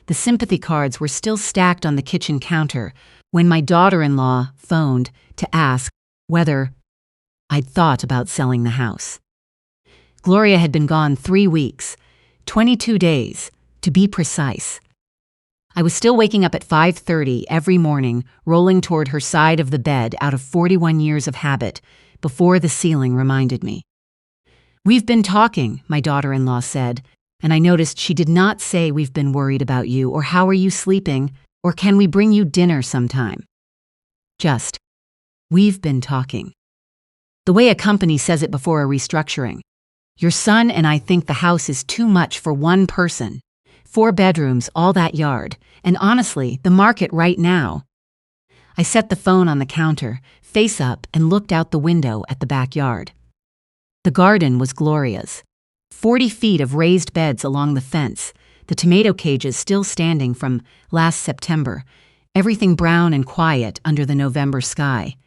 The sympathy cards were still stacked on the kitchen counter when my daughter-in-law phoned to ask whether I'd thought about selling the house. Gloria had been gone 3 weeks, 22 days, to be precise. I was still waking up at 5:30 every morning, rolling toward her side of the bed out of 41 years of habit, before the ceiling reminded me. "We've been talking," my daughter-in-law said, and I noticed she did not say "we've been worried about you" or "how are you sleeping" or "can we bring you dinner sometime?" Just, "We've been talking." The way a company says it before a restructuring. "Your son and I think the house is too much for one person. 4 bedrooms, all that yard, and honestly, the market right now." I set the phone on the counter, face up, and looked out the window at the backyard. The garden was Gloria's. 40 feet of raised beds along the fence, the tomato cages still standing from last September, everything brown and quiet under the November sky.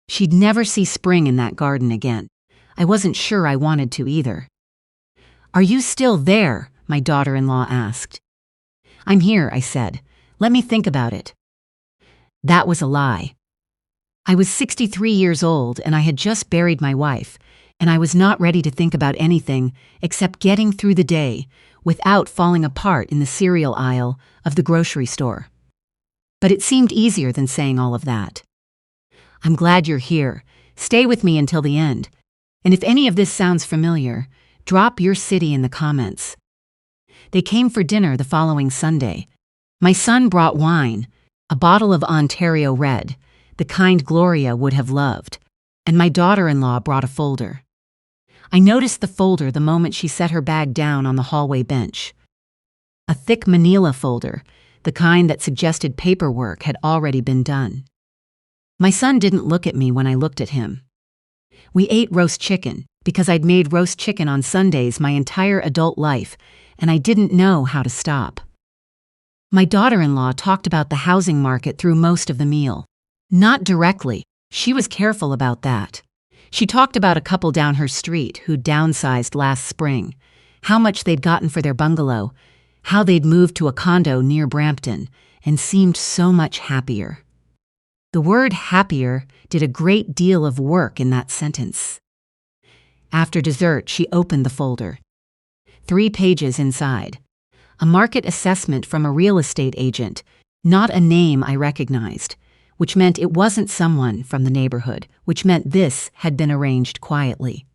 She'd never see spring in that garden again. I wasn't sure I wanted to either. "Are you still there?" my daughter-in-law asked. "I'm here," I said. "Let me think about it." That was a lie. I was 63 years old and I had just buried my wife, and I was not ready to think about anything except getting through the day without falling apart in the cereal aisle of the grocery store. But it seemed easier than saying all of that. "I'm glad you're here. Stay with me until the end. And if any of this sounds familiar, drop your city in the comments." They came for dinner the following Sunday. My son brought wine, a bottle of Ontario Red, the kind Gloria would have loved, and my daughter-in-law brought a folder. I noticed the folder the moment she set her bag down on the hallway bench. A thick manila folder, the kind that suggested paperwork had already been done. My son didn't look at me when I looked at him. We ate roast chicken, because I'd made roast chicken on Sundays my entire adult life, and I didn't know how to stop. My daughter-in-law talked about the housing market through most of the meal. Not directly. She was careful about that. She talked about a couple down her street who'd downsized last spring, how much they'd gotten for their bungalow, how they'd moved to a condo near Brampton, and seemed so much happier. The word happier did a great deal of work in that sentence. After dessert, she opened the folder. 3 pages inside. A market assessment from a real estate agent, not a name I recognized, which meant it wasn't someone from the neighborhood, which meant this had been arranged quietly.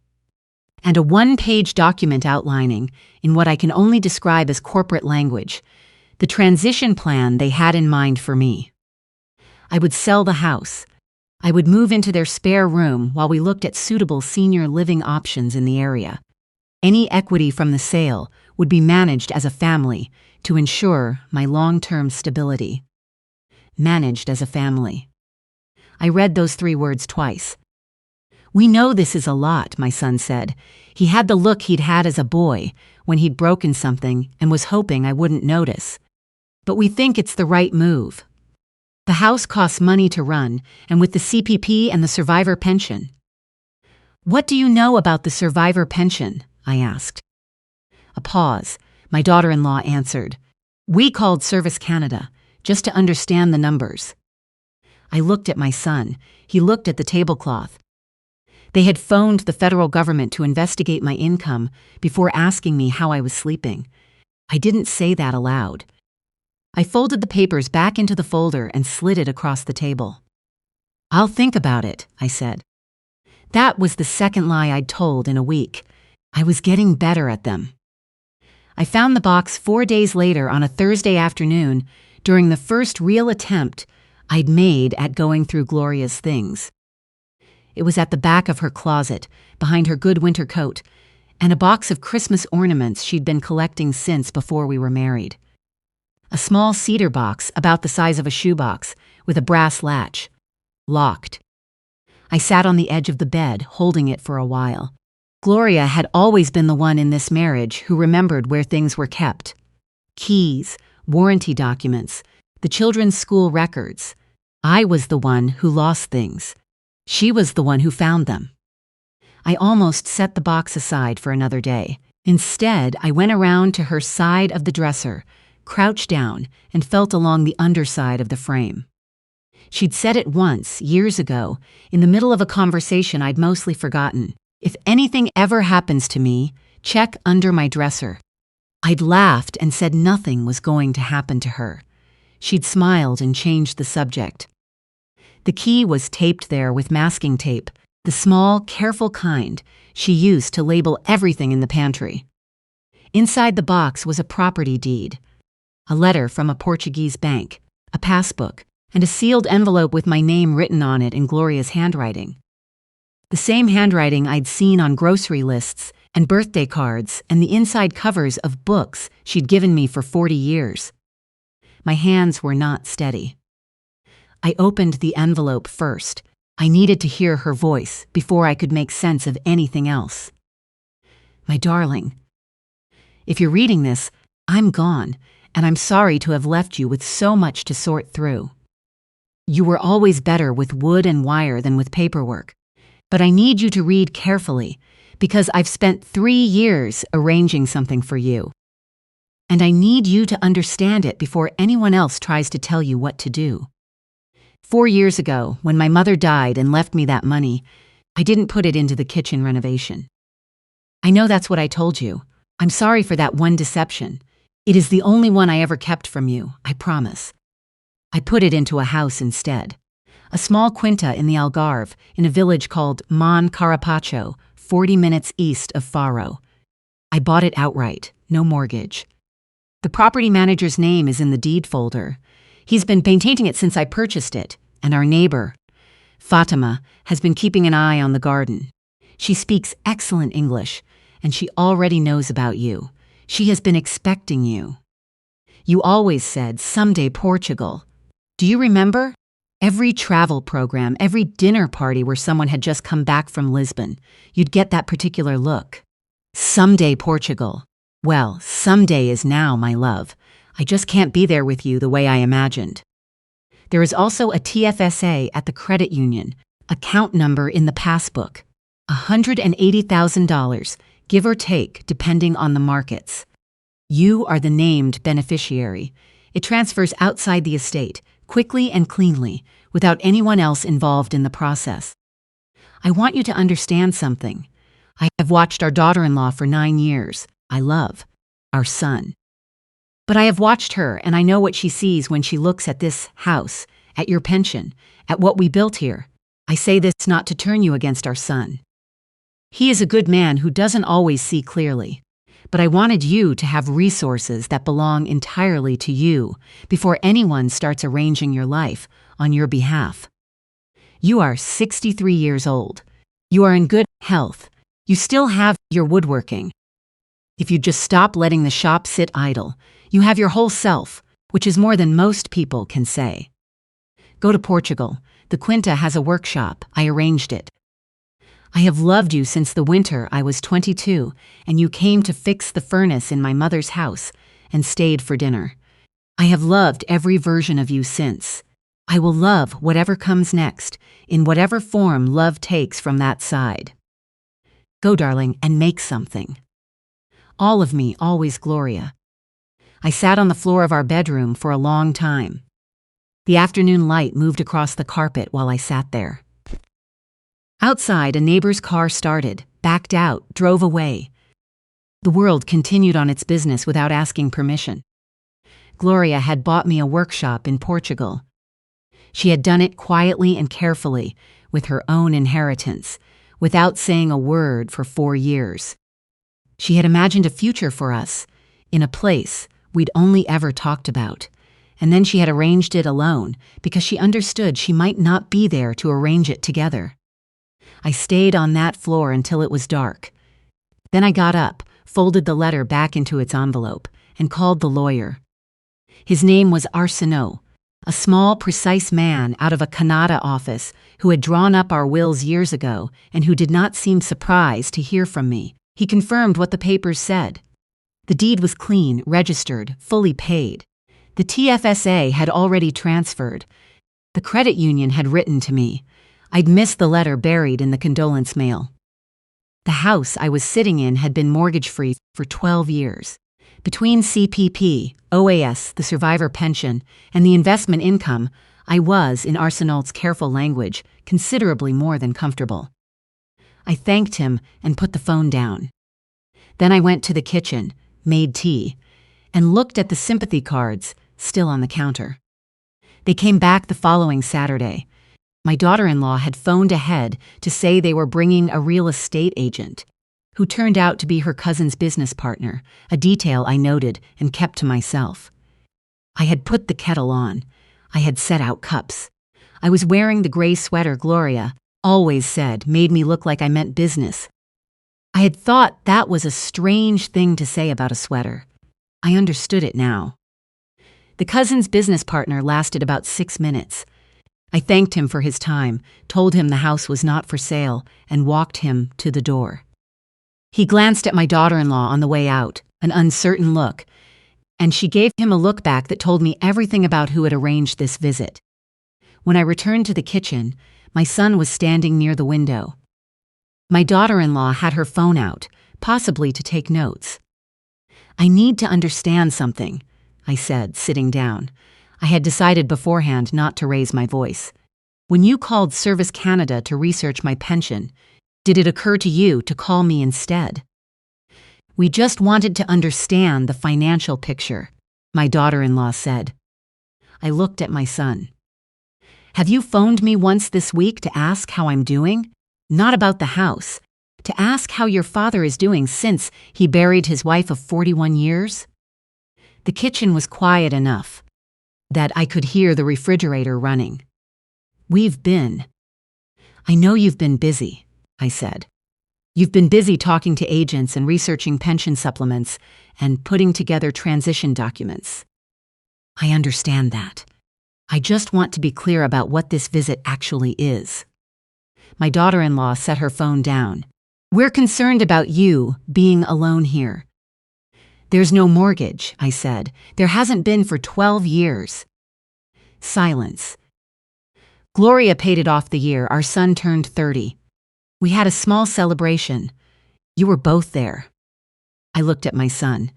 And a 1-page document outlining, in what I can only describe as corporate language, the transition plan they had in mind for me. I would sell the house. I would move into their spare room while we looked at suitable senior living options in the area. Any equity from the sale would be managed as a family to ensure my long-term stability. Managed as a family. I read those 3 words twice. "We know this is a lot," my son said. He had the look he'd had as a boy when he'd broken something and was hoping I wouldn't notice. "But we think it's the right move. The house costs money to run, and with the CPP and the survivor pension." "What do you know about the survivor pension?" I asked. A pause. My daughter-in-law answered. "We called Service Canada, just to understand the numbers." I looked at my son. He looked at the tablecloth. They had phoned the federal government to investigate my income before asking me how I was sleeping. I didn't say that aloud. I folded the papers back into the folder and slid it across the table. "I'll think about it," I said. That was the second lie I'd told in a week. I was getting better at them. I found the box 4 days later on a Thursday afternoon during the first real attempt I'd made at going through Gloria's things. It was at the back of her closet, behind her good winter coat, and a box of Christmas ornaments she'd been collecting since before we were married. A small cedar box about the size of a shoebox with a brass latch. Locked. I sat on the edge of the bed, holding it for a while. Gloria had always been the one in this marriage who remembered where things were kept. Keys, warranty documents, the children's school records. I was the one who lost things. She was the one who found them. I almost set the box aside for another day. Instead, I went around to her side of the dresser, crouched down, and felt along the underside of the frame. She'd said it once, years ago, in the middle of a conversation I'd mostly forgotten. If anything ever happens to me, check under my dresser. I'd laughed and said nothing was going to happen to her. She'd smiled and changed the subject. The key was taped there with masking tape, the small, careful kind she used to label everything in the pantry. Inside the box was a property deed, a letter from a Portuguese bank, a passbook, and a sealed envelope with my name written on it in Gloria's handwriting. The same handwriting I'd seen on grocery lists and birthday cards and the inside covers of books she'd given me for 40 years. My hands were not steady. I opened the envelope first. I needed to hear her voice before I could make sense of anything else. My darling, if you're reading this, I'm gone, and I'm sorry to have left you with so much to sort through. You were always better with wood and wire than with paperwork, but I need you to read carefully because I've spent 3 years arranging something for you. And I need you to understand it before anyone else tries to tell you what to do. 4 years ago, when my mother died and left me that money, I didn't put it into the kitchen renovation. I know that's what I told you. I'm sorry for that one deception. It is the only one I ever kept from you, I promise. I put it into a house instead. A small quinta in the Algarve, in a village called Mon Carapacho, 40 minutes east of Faro. I bought it outright, no mortgage. The property manager's name is in the deed folder. He's been maintaining it since I purchased it, and our neighbor, Fatima, has been keeping an eye on the garden. She speaks excellent English, and she already knows about you. She has been expecting you. You always said, someday Portugal. Do you remember? Every travel program, every dinner party where someone had just come back from Lisbon, you'd get that particular look. Someday Portugal. Well, someday is now, my love. I just can't be there with you the way I imagined. There is also a TFSA at the credit union, account number in the passbook. $180,000, give or take, depending on the markets. You are the named beneficiary. It transfers outside the estate, quickly and cleanly, without anyone else involved in the process. I want you to understand something. I have watched our daughter-in-law for 9 years. I love our son. But I have watched her, and I know what she sees when she looks at this house, at your pension, at what we built here. I say this not to turn you against our son. He is a good man who doesn't always see clearly. But I wanted you to have resources that belong entirely to you before anyone starts arranging your life on your behalf. You are 63 years old. You are in good health. You still have your woodworking. If you just stop letting the shop sit idle, you have your whole self, which is more than most people can say. Go to Portugal. The Quinta has a workshop. I arranged it. I have loved you since the winter I was 22, and you came to fix the furnace in my mother's house and stayed for dinner. I have loved every version of you since. I will love whatever comes next, in whatever form love takes from that side. Go, darling, and make something. All of me, always Gloria. I sat on the floor of our bedroom for a long time. The afternoon light moved across the carpet while I sat there. Outside, a neighbor's car started, backed out, drove away. The world continued on its business without asking permission. Gloria had bought me a workshop in Portugal. She had done it quietly and carefully, with her own inheritance, without saying a word for 4 years. She had imagined a future for us, in a place we'd only ever talked about, and then she had arranged it alone because she understood she might not be there to arrange it together. I stayed on that floor until it was dark. Then I got up, folded the letter back into its envelope, and called the lawyer. His name was Arsenault, a small, precise man out of a Canada office who had drawn up our wills years ago and who did not seem surprised to hear from me. He confirmed what the papers said. The deed was clean, registered, fully paid. The TFSA had already transferred. The credit union had written to me. I'd missed the letter buried in the condolence mail. The house I was sitting in had been mortgage-free for 12 years. Between CPP, OAS, the survivor pension, and the investment income, I was, in Arsenault's careful language, considerably more than comfortable. I thanked him and put the phone down. Then I went to the kitchen, made tea, and looked at the sympathy cards still on the counter. They came back the following Saturday. My daughter-in-law had phoned ahead to say they were bringing a real estate agent, who turned out to be her cousin's business partner, a detail I noted and kept to myself. I had put the kettle on. I had set out cups. I was wearing the gray sweater Gloria always said made me look like I meant business. I had thought that was a strange thing to say about a sweater. I understood it now. The cousin's business partner lasted about 6 minutes. I thanked him for his time, told him the house was not for sale, and walked him to the door. He glanced at my daughter-in-law on the way out, an uncertain look, and she gave him a look back that told me everything about who had arranged this visit. When I returned to the kitchen, my son was standing near the window. My daughter-in-law had her phone out, possibly to take notes. "I need to understand something," I said, sitting down. I had decided beforehand not to raise my voice. "When you called Service Canada to research my pension, did it occur to you to call me instead?" "We just wanted to understand the financial picture," my daughter-in-law said. I looked at my son. "Have you phoned me once this week to ask how I'm doing? Not about the house. To ask how your father is doing since he buried his wife of 41 years? The kitchen was quiet enough that I could hear the refrigerator running. I know you've been busy," I said. "You've been busy talking to agents and researching pension supplements and putting together transition documents. I understand that. I just want to be clear about what this visit actually is." My daughter-in-law set her phone down. "We're concerned about you being alone here." "There's no mortgage," I said. "There hasn't been for 12 years. Silence. "Gloria paid it off the year our son turned 30. We had a small celebration. You were both there." I looked at my son.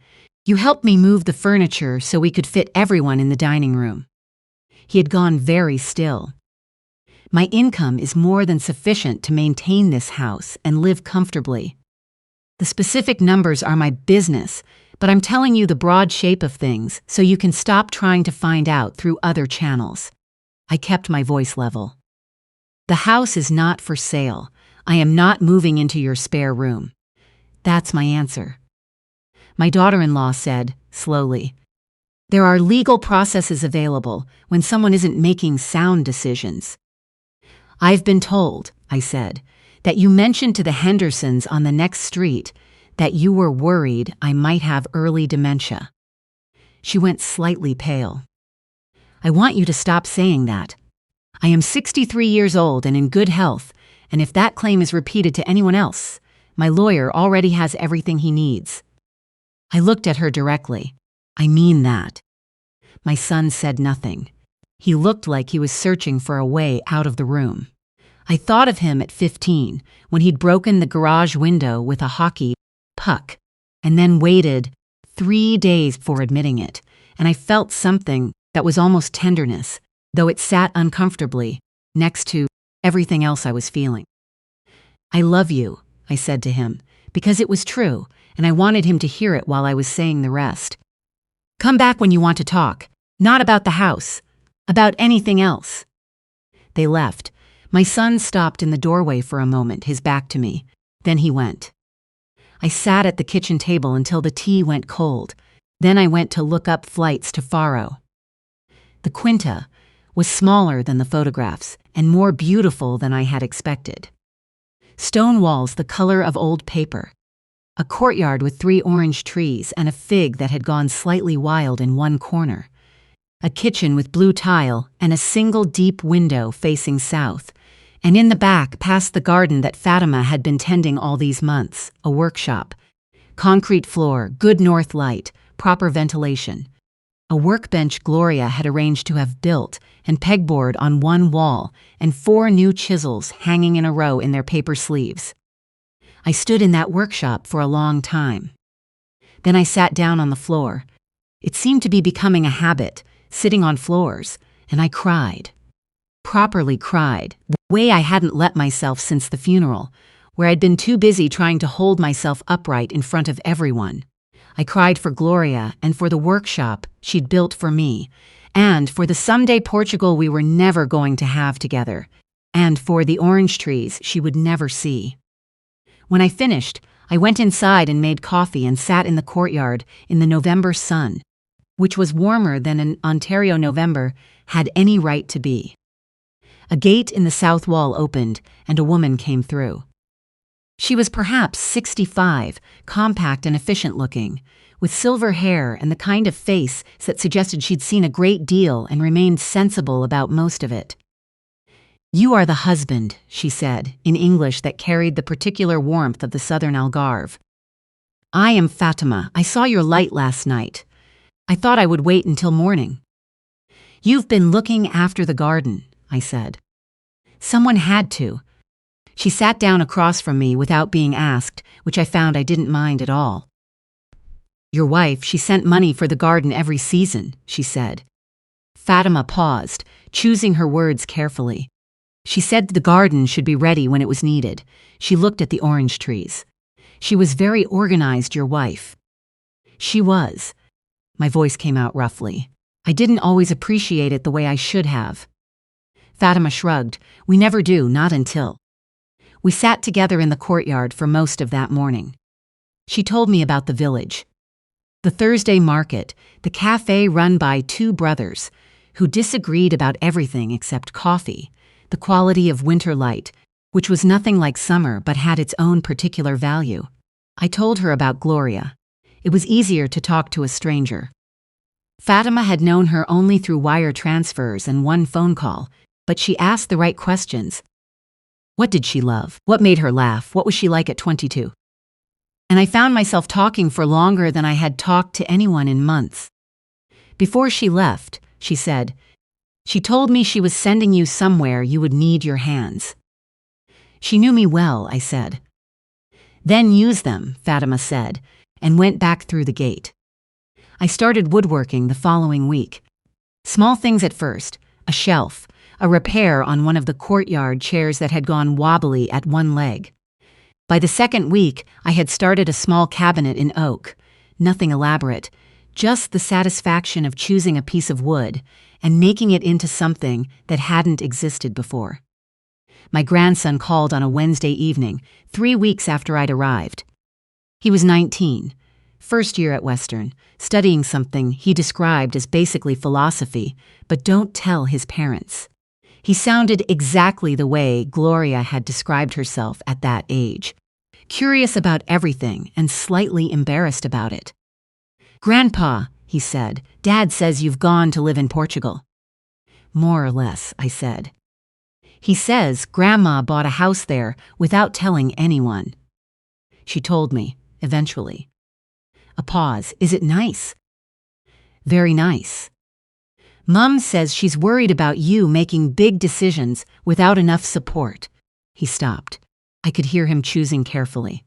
"You helped me move the furniture so we could fit everyone in the dining room." He had gone very still. "My income is more than sufficient to maintain this house and live comfortably. The specific numbers are my business, but I'm telling you the broad shape of things so you can stop trying to find out through other channels." I kept my voice level. "The house is not for sale. I am not moving into your spare room. That's my answer." My daughter-in-law said, slowly, "There are legal processes available when someone isn't making sound decisions." "I've been told," I said, "that you mentioned to the Hendersons on the next street that you were worried I might have early dementia." She went slightly pale. "I want you to stop saying that. I am 63 years old and in good health, and if that claim is repeated to anyone else, my lawyer already has everything he needs." I looked at her directly. "I mean that." My son said nothing. He looked like he was searching for a way out of the room. I thought of him at 15, when he'd broken the garage window with a hockey puck, and then waited 3 days before admitting it, and I felt something that was almost tenderness, though it sat uncomfortably next to everything else I was feeling. "I love you," I said to him, because it was true, and I wanted him to hear it while I was saying the rest. "Come back when you want to talk, not about the house, about anything else." They left. My son stopped in the doorway for a moment, his back to me. Then he went. I sat at the kitchen table until the tea went cold. Then I went to look up flights to Faro. The Quinta was smaller than the photographs and more beautiful than I had expected. Stone walls the color of old paper. A courtyard with 3 orange trees and a fig that had gone slightly wild in one corner. A kitchen with blue tile and a single deep window facing south. And in the back, past the garden that Fatima had been tending all these months, a workshop. Concrete floor, good north light, proper ventilation. A workbench Gloria had arranged to have built, and pegboard on one wall, and 4 new chisels hanging in a row in their paper sleeves. I stood in that workshop for a long time. Then I sat down on the floor. It seemed to be becoming a habit, sitting on floors, and I cried. Properly cried, the way I hadn't let myself since the funeral, where I'd been too busy trying to hold myself upright in front of everyone. I cried for Gloria and for the workshop she'd built for me, and for the someday Portugal we were never going to have together, and for the orange trees she would never see. When I finished, I went inside and made coffee and sat in the courtyard in the November sun, which was warmer than an Ontario November had any right to be. A gate in the south wall opened, and a woman came through. She was perhaps 65, compact and efficient-looking, with silver hair and the kind of face that suggested she'd seen a great deal and remained sensible about most of it. "You are the husband," she said, in English that carried the particular warmth of the southern Algarve. "I am Fatima. I saw your light last night. I thought I would wait until morning." "You've been looking after the garden," I said. "Someone had to." She sat down across from me without being asked, which I found I didn't mind at all. "Your wife, she sent money for the garden every season," she said. Fatima paused, choosing her words carefully. She said the garden should be ready when it was needed. She looked at the orange trees. "She was very organized, your wife." "She was." My voice came out roughly. "I didn't always appreciate it the way I should have." Fatima shrugged. "We never do, not until." We sat together in the courtyard for most of that morning. She told me about the village. The Thursday market, the cafe run by two brothers, who disagreed about everything except coffee, the quality of winter light, which was nothing like summer but had its own particular value. I told her about Gloria. It was easier to talk to a stranger. Fatima had known her only through wire transfers and one phone call, but she asked the right questions. What did she love? What made her laugh? What was she like at 22? And I found myself talking for longer than I had talked to anyone in months. Before she left, she said, "She told me she was sending you somewhere you would need your hands." She knew me well, I said. "Then use them," Fatima said, and went back through the gate. I started woodworking the following week. Small things at first, a shelf, a repair on one of the courtyard chairs that had gone wobbly at one leg. By the second week, I had started a small cabinet in oak, nothing elaborate, just the satisfaction of choosing a piece of wood and making it into something that hadn't existed before. My grandson called on a Wednesday evening, 3 weeks after I'd arrived. He was 19, first year at Western, studying something he described as basically philosophy, but don't tell his parents. He sounded exactly the way Gloria had described herself at that age, curious about everything and slightly embarrassed about it. "Grandpa," he said, "Dad says you've gone to live in Portugal." "More or less," I said. "He says Grandma bought a house there without telling anyone." She told me, eventually. A pause. "Is it nice?" "Very nice." "Mum says she's worried about you making big decisions without enough support." He stopped. I could hear him choosing carefully.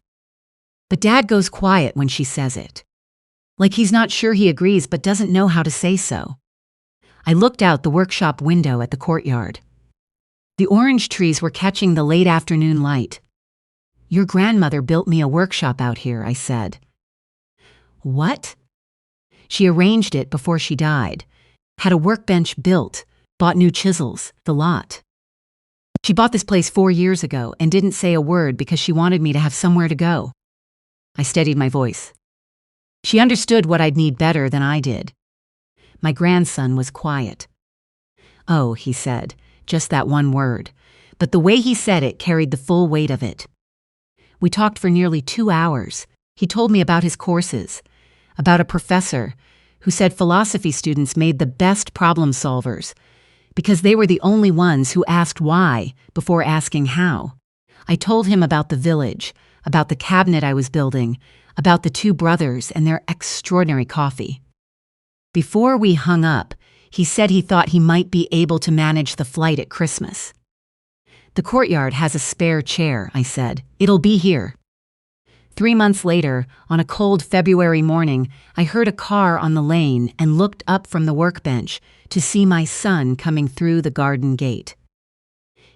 "But Dad goes quiet when she says it. Like he's not sure he agrees but doesn't know how to say so." I looked out the workshop window at the courtyard. The orange trees were catching the late afternoon light. "Your grandmother built me a workshop out here," I said. "What?" "She arranged it before she died. Had a workbench built, bought new chisels, the lot. She bought this place 4 years ago and didn't say a word because she wanted me to have somewhere to go." I steadied my voice. "She understood what I'd need better than I did." My grandson was quiet. "Oh," he said, just that one word, but the way he said it carried the full weight of it. We talked for nearly 2 hours. He told me about his courses, about a professor who said philosophy students made the best problem solvers because they were the only ones who asked why before asking how. I told him about the village, about the cabinet I was building, about the 2 brothers and their extraordinary coffee. Before we hung up, he said he thought he might be able to manage the flight at Christmas. "The courtyard has a spare chair," I said. "It'll be here." 3 months later, on a cold February morning, I heard a car on the lane and looked up from the workbench to see my son coming through the garden gate.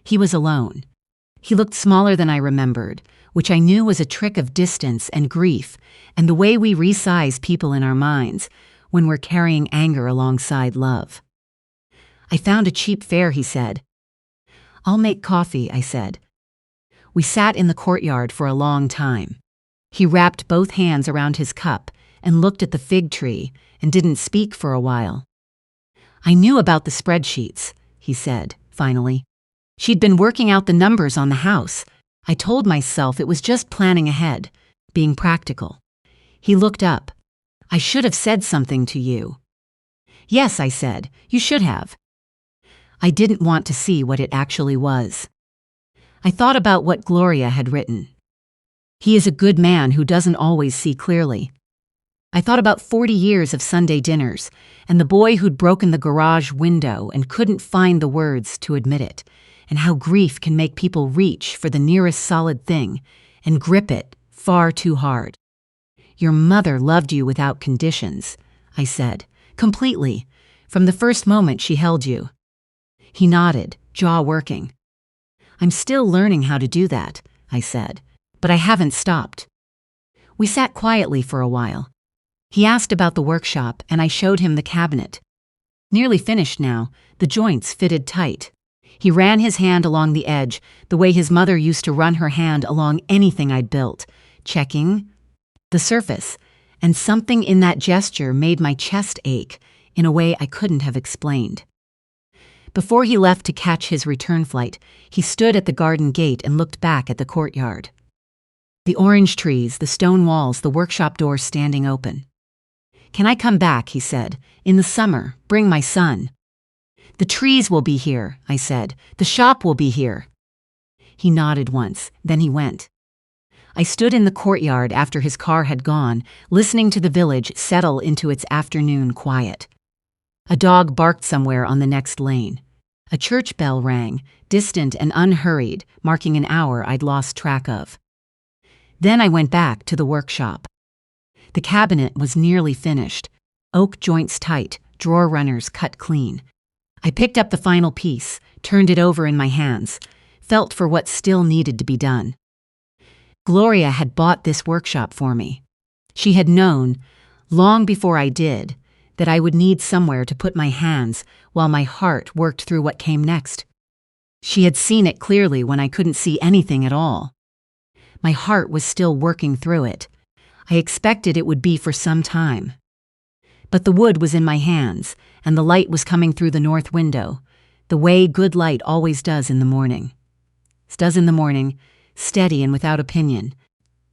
He was alone. He looked smaller than I remembered, which I knew was a trick of distance and grief and the way we resize people in our minds when we're carrying anger alongside love. "I found a cheap fare," he said. "I'll make coffee," I said. We sat in the courtyard for a long time. He wrapped both hands around his cup and looked at the fig tree and didn't speak for a while. "I knew about the spreadsheets," he said, finally. "She'd been working out the numbers on the house. I told myself it was just planning ahead, being practical." He looked up. "I should have said something to you." "Yes," I said, "you should have." I didn't want to see what it actually was. I thought about what Gloria had written. "He is a good man who doesn't always see clearly." I thought about 40 years of Sunday dinners and the boy who'd broken the garage window and couldn't find the words to admit it, and how grief can make people reach for the nearest solid thing and grip it far too hard. "Your mother loved you without conditions," I said, "completely, from the first moment she held you." He nodded, jaw working. "I'm still learning how to do that," I said, "but I haven't stopped." We sat quietly for a while. He asked about the workshop, and I showed him the cabinet. Nearly finished now, the joints fitted tight. He ran his hand along the edge, the way his mother used to run her hand along anything I'd built, checking the surface, and something in that gesture made my chest ache in a way I couldn't have explained. Before he left to catch his return flight, he stood at the garden gate and looked back at the courtyard. The orange trees, the stone walls, the workshop doors standing open. "Can I come back?" he said. "In the summer, bring my son." "The trees will be here," I said. "The shop will be here." He nodded once, then he went. I stood in the courtyard after his car had gone, listening to the village settle into its afternoon quiet. A dog barked somewhere on the next lane. A church bell rang, distant and unhurried, marking an hour I'd lost track of. Then I went back to the workshop. The cabinet was nearly finished, oak joints tight, drawer runners cut clean. I picked up the final piece, turned it over in my hands, felt for what still needed to be done. Gloria had bought this workshop for me. She had known, long before I did, that I would need somewhere to put my hands while my heart worked through what came next. She had seen it clearly when I couldn't see anything at all. My heart was still working through it. I expected it would be for some time. But the wood was in my hands, and the light was coming through the north window, the way good light always does in the morning. It does in the morning, steady and without opinion.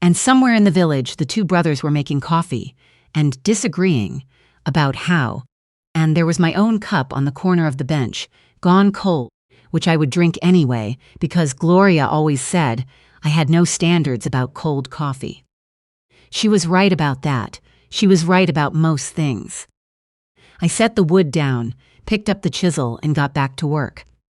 And somewhere in the village, the two brothers were making coffee and disagreeing about how, and there was my own cup on the corner of the bench, gone cold, which I would drink anyway because Gloria always said I had no standards about cold coffee. She was right about that. She was right about most things. I set the wood down, picked up the chisel, and got back to work.